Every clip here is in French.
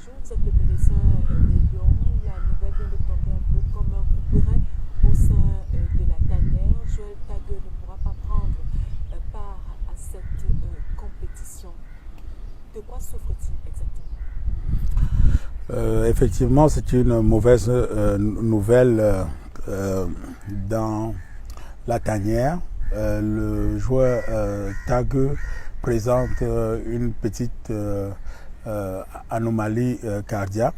bonjour, vous êtes le médecin des Lions. La nouvelle vient de tomber un peu comme un couperet au sein de la tanière. Joël Tagueux ne pourra pas prendre part à cette compétition. De quoi souffre-t-il exactement? Effectivement, c'est une mauvaise nouvelle dans la tanière. Le joueur Tagueux présente une petite anomalie cardiaque.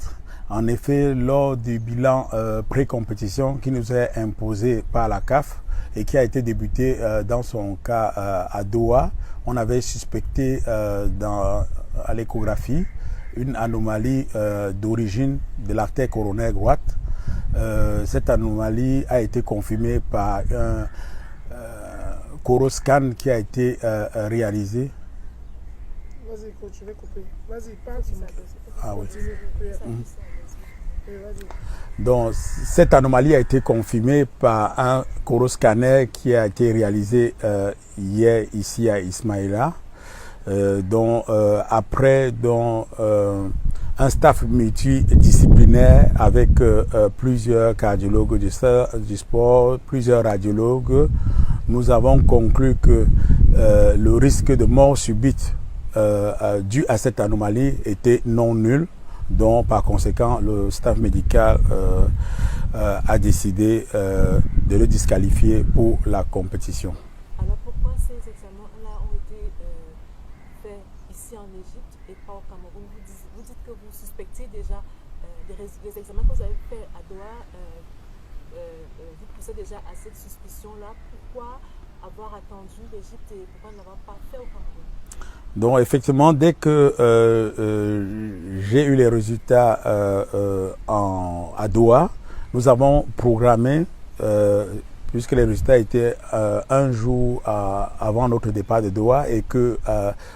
En effet, lors du bilan pré-compétition qui nous est imposé par la CAF et qui a été débuté dans son cas à Doha, on avait suspecté à l'échographie une anomalie d'origine de l'artère coronaire droite. Cette anomalie a été confirmée par un coroscan qui a été réalisé. Vas-y, continue, couper. Vas-y, parle. Ah oui. Donc, cette anomalie a été confirmée par un coroscanner qui a été réalisé hier ici à Ismaïla. Après un staff multidisciplinaire avec plusieurs cardiologues du sport, plusieurs radiologues, nous avons conclu que le risque de mort subite dû à cette anomalie était non nul. Donc, par conséquent, le staff médical a décidé de le disqualifier pour la compétition. Alors, pourquoi ces examens-là ont été faits ici en Égypte et pas au Cameroun? Vous dites que vous suspectez déjà les examens que vous avez faits à Doha, vous poussez déjà à cette suspicion-là. Pourquoi avoir attendu l'Égypte et pourquoi ne l'avoir pas fait au Cameroun? Donc effectivement, dès que j'ai eu les résultats à Doha, nous avons programmé, puisque les résultats étaient un jour avant notre départ de Doha et que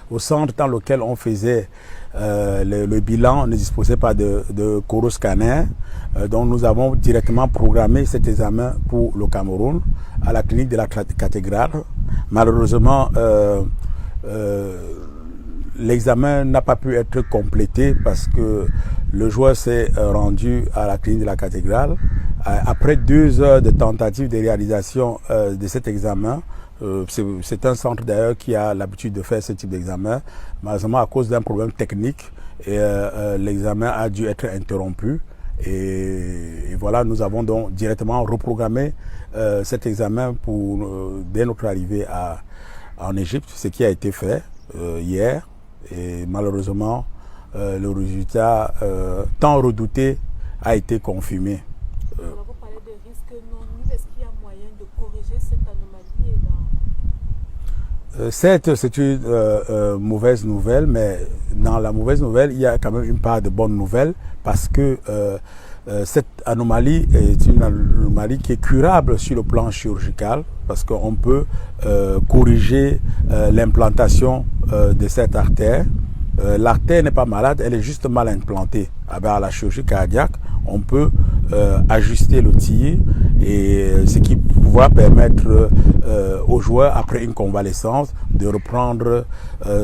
au centre dans lequel on faisait le bilan ne disposait pas de coroscanner. Donc nous avons directement programmé cet examen pour le Cameroun à la clinique de la cathédrale. Malheureusement, l'examen n'a pas pu être complété parce que le joueur s'est rendu à la clinique de la cathédrale. Après 2 heures de tentative de réalisation de cet examen, c'est un centre d'ailleurs qui a l'habitude de faire ce type d'examen. Malheureusement, à cause d'un problème technique, l'examen a dû être interrompu. Et voilà, nous avons donc directement reprogrammé cet examen dès notre arrivée en Égypte, ce qui a été fait hier. Et malheureusement, le résultat tant redouté a été confirmé. Alors vous parlez de risque non nul. Est-ce qu'il y a moyen de corriger cette anomalie Certes, c'est une mauvaise nouvelle, mais dans la mauvaise nouvelle, il y a quand même une part de bonne nouvelle parce que cette anomalie est une anomalie qui est curable sur le plan chirurgical parce qu'on peut corriger l'implantation de cette artère. L'artère n'est pas malade, elle est juste mal implantée. Avec la chirurgie cardiaque, on peut ajuster le tir et ce qui pourra permettre au joueur, après une convalescence, de reprendre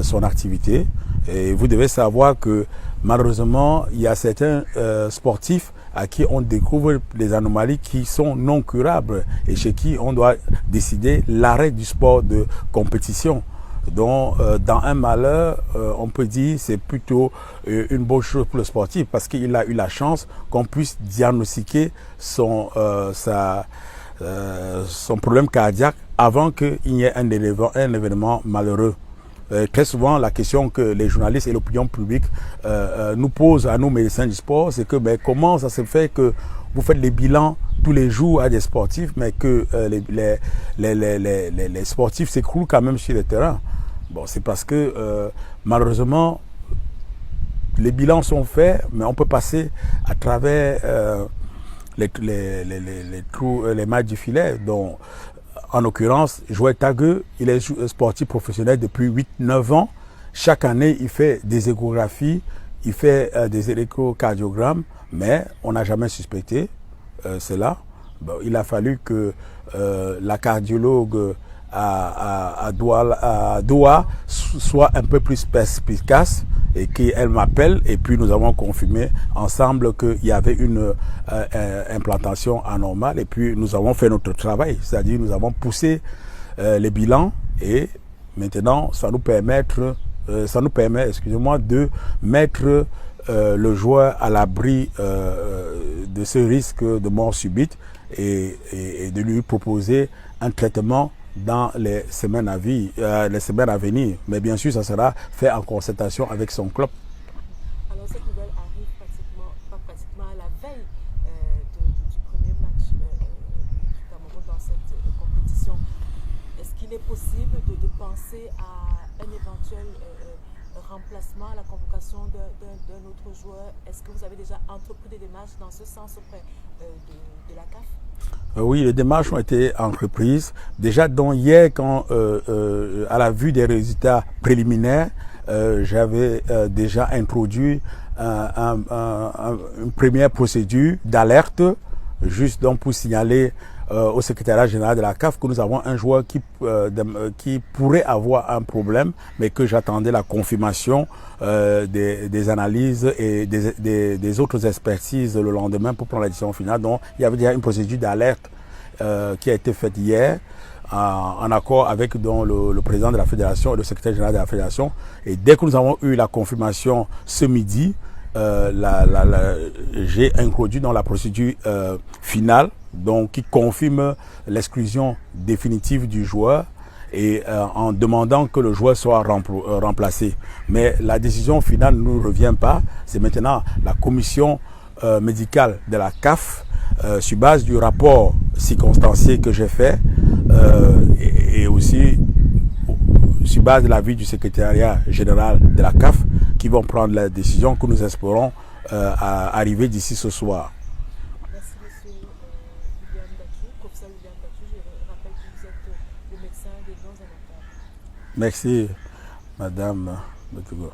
son activité. Et vous devez savoir que malheureusement, il y a certains sportifs à qui on découvre des anomalies qui sont non curables et chez qui on doit décider l'arrêt du sport de compétition. Donc, dans un malheur, on peut dire c'est plutôt une bonne chose pour le sportif parce qu'il a eu la chance qu'on puisse diagnostiquer son problème cardiaque avant qu'il y ait un événement malheureux. Très souvent, la question que les journalistes et l'opinion publique nous posent à nous médecins du sport, c'est que comment ça se fait que vous faites les bilans tous les jours à des sportifs, mais que les sportifs s'écroulent quand même sur le terrain. Bon, c'est parce que malheureusement, les bilans sont faits, mais on peut passer à travers les mailles du filet. Donc, en l'occurrence, Joël Tagueux, il est sportif professionnel depuis 8-9 ans. Chaque année, il fait des échographies, il fait des échocardiogrammes, mais on n'a jamais suspecté cela. Bon, il a fallu que la cardiologue à Doha soit un peu plus perspicace et qu'elle m'appelle et puis nous avons confirmé ensemble qu'il y avait une implantation anormale et puis nous avons fait notre travail, c'est-à-dire nous avons poussé les bilans et maintenant ça nous permet, excusez-moi, de mettre le joueur à l'abri de ce risque de mort subite et de lui proposer un traitement dans les semaines à venir. Mais bien sûr, ça sera fait en concertation avec son club. Alors cette nouvelle arrive pratiquement à la veille du premier match du Cameroun dans cette compétition. Est-ce qu'il est possible de penser à un éventuel remplacement, à la convocation d'un autre joueur? Est-ce que vous avez déjà entrepris des démarches dans ce sens auprès de la CAF? Oui, les démarches ont été entreprises. Déjà, donc hier, quand à la vue des résultats préliminaires, j'avais déjà introduit une première procédure d'alerte, juste donc pour signaler au secrétariat général de la CAF que nous avons un joueur qui pourrait avoir un problème, mais que j'attendais la confirmation des analyses et des autres expertises le lendemain pour prendre la décision finale. Donc, il y avait déjà une procédure d'alerte qui a été faite hier en accord avec donc, le président de la fédération et le secrétaire général de la fédération. Et dès que nous avons eu la confirmation ce midi, j'ai introduit dans la procédure finale, donc qui confirme l'exclusion définitive du joueur et en demandant que le joueur soit remplacé. Mais la décision finale ne nous revient pas. C'est maintenant la commission médicale de la CAF, sur base du rapport circonstancié que j'ai fait et aussi sur base de l'avis du secrétariat général de la CAF, qui vont prendre la décision que nous espérons arriver d'ici ce soir. Merci monsieur William Dachou, professeur William Dachou. Je rappelle que vous êtes le médecin des Lions en Attaque. Merci madame Betougo.